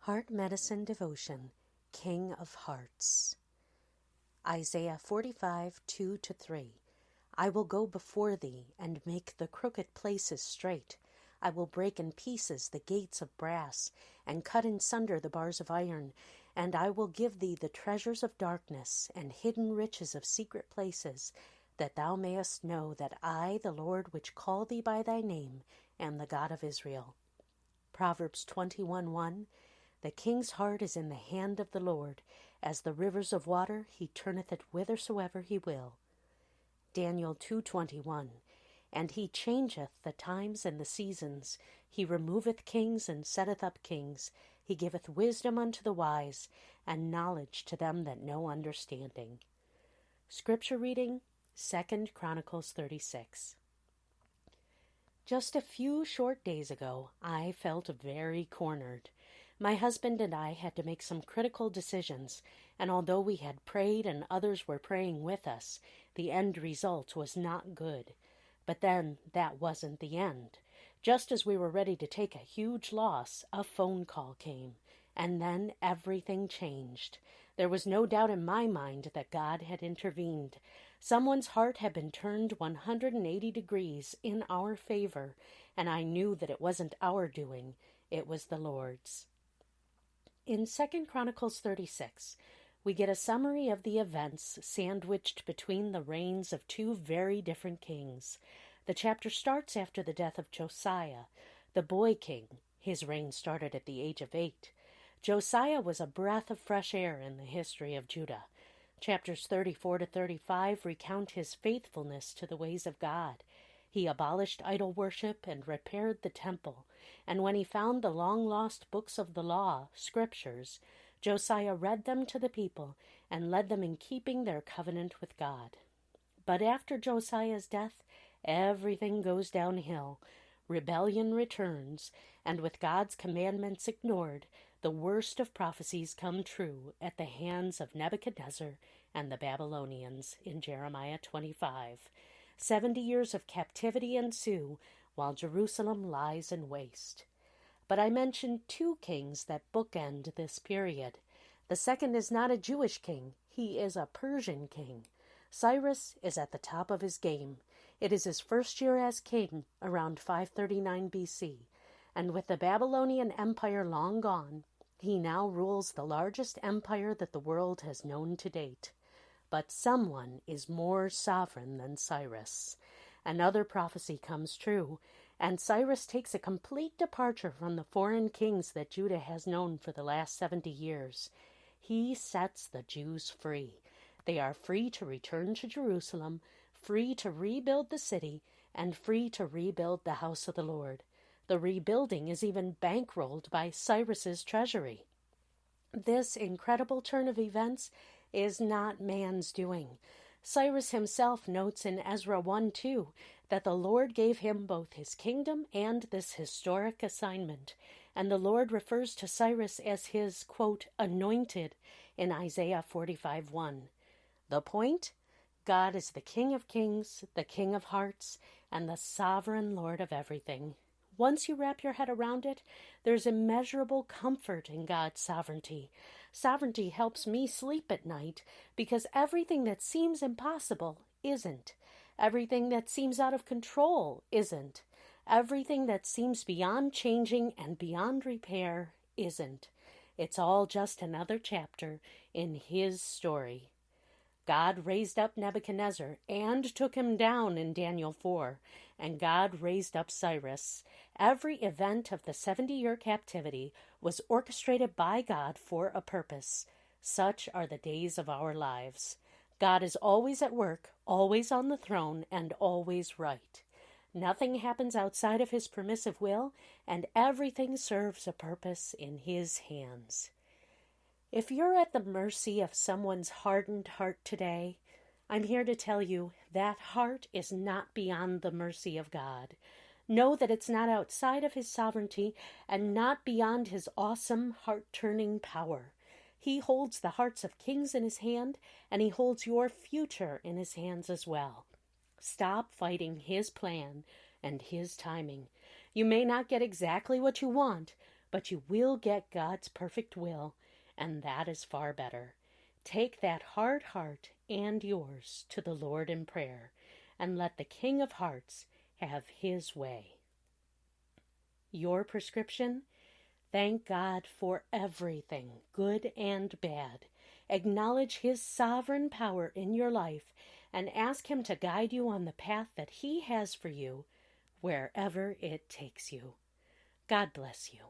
Heart Medicine Devotion, King of Hearts. Isaiah 45, 2-3. I will go before thee, and make the crooked places straight. I will break in pieces the gates of brass, and cut in sunder the bars of iron. And I will give thee the treasures of darkness, and hidden riches of secret places, that thou mayest know that I, the Lord, which call thee by thy name, am the God of Israel. Proverbs 21:1. The king's heart is in the hand of the Lord. As the rivers of water, he turneth it whithersoever he will. Daniel 2:21. And he changeth the times and the seasons. He removeth kings and setteth up kings. He giveth wisdom unto the wise, and knowledge to them that know understanding. Scripture reading, 2 Chronicles 36. Just a few short days ago, I felt very cornered. My husband and I had to make some critical decisions, and although we had prayed and others were praying with us, the end result was not good. But then, that wasn't the end. Just as we were ready to take a huge loss, a phone call came, and then everything changed. There was no doubt in my mind that God had intervened. Someone's heart had been turned 180 degrees in our favor, and I knew that it wasn't our doing, it was the Lord's. In 2 Chronicles 36, we get a summary of the events sandwiched between the reigns of two very different kings. The chapter starts after the death of Josiah, the boy king. His reign started at the age of 8. Josiah was a breath of fresh air in the history of Judah. Chapters 34-35 recount his faithfulness to the ways of God. He abolished idol worship and repaired the temple, and when he found the long-lost books of the law, scriptures, Josiah read them to the people and led them in keeping their covenant with God. But after Josiah's death, everything goes downhill. Rebellion returns, and with God's commandments ignored, the worst of prophecies come true at the hands of Nebuchadnezzar and the Babylonians in Jeremiah 25. 70 years of captivity ensue while Jerusalem lies in waste. But I mentioned two kings that bookend this period. The second is not a Jewish king. He is a Persian king. Cyrus is at the top of his game. It is his first year as king, around 539 BC, and with the Babylonian Empire long gone, he now rules the largest empire that the world has known to date. But someone is more sovereign than Cyrus. Another prophecy comes true, and Cyrus takes a complete departure from the foreign kings that Judah has known for the last 70 years. He sets the Jews free. They are free to return to Jerusalem, free to rebuild the city, and free to rebuild the house of the Lord. The rebuilding is even bankrolled by Cyrus's treasury. This incredible turn of events is not man's doing. Cyrus himself notes in Ezra 1:2 that the Lord gave him both his kingdom and this historic assignment, and the Lord refers to Cyrus as his, quote, anointed in Isaiah 45:1. The point? God is the King of kings, the King of hearts, and the sovereign Lord of everything. Once you wrap your head around it, there's immeasurable comfort in God's sovereignty. Sovereignty helps me sleep at night because everything that seems impossible isn't. Everything that seems out of control isn't. Everything that seems beyond changing and beyond repair isn't. It's all just another chapter in His story. God raised up Nebuchadnezzar and took him down in Daniel 4, and God raised up Cyrus. Every event of the 70-year captivity was orchestrated by God for a purpose. Such are the days of our lives. God is always at work, always on the throne, and always right. Nothing happens outside of His permissive will, and everything serves a purpose in His hands. If you're at the mercy of someone's hardened heart today, I'm here to tell you that heart is not beyond the mercy of God. Know that it's not outside of His sovereignty and not beyond His awesome heart-turning power. He holds the hearts of kings in His hand, and He holds your future in His hands as well. Stop fighting His plan and His timing. You may not get exactly what you want, but you will get God's perfect will, and that is far better. Take that hard heart and yours to the Lord in prayer, and let the King of Hearts have his way. Your prescription? Thank God for everything, good and bad. Acknowledge his sovereign power in your life and ask him to guide you on the path that he has for you, wherever it takes you. God bless you.